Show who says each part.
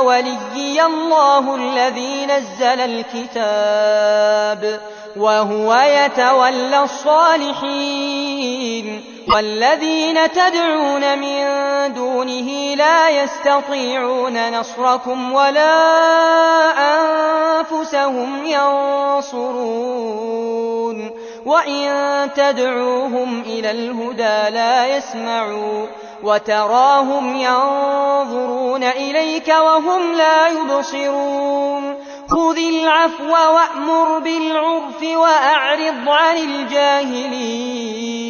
Speaker 1: وَلِيِّيَ اللَّهُ الَّذِي نَزَّلَ الْكِتَابَ وَهُوَ يَتَوَلَّى الصَّالِحِينَ وَالَّذِينَ تَدْعُونَ مِن دُونِهِ لَا يَسْتَطِيعُونَ نَصْرَكُمْ وَلَا أَنفُسَهُمْ يَنصُرُونَ وَإِن تَدْعُوهُمْ إِلَى الْهُدَىٰ لَا يَسْمَعُوا وَتَرَاهُمْ يَنظُرُونَ إِلَيْكَ وَهُمْ لَا يُبْصِرُونَ خُذِ الْعَفْوَ وَأْمُرْ بِالْعُرْفِ وَأَعْرِضْ عَنِ الْجَاهِلِينَ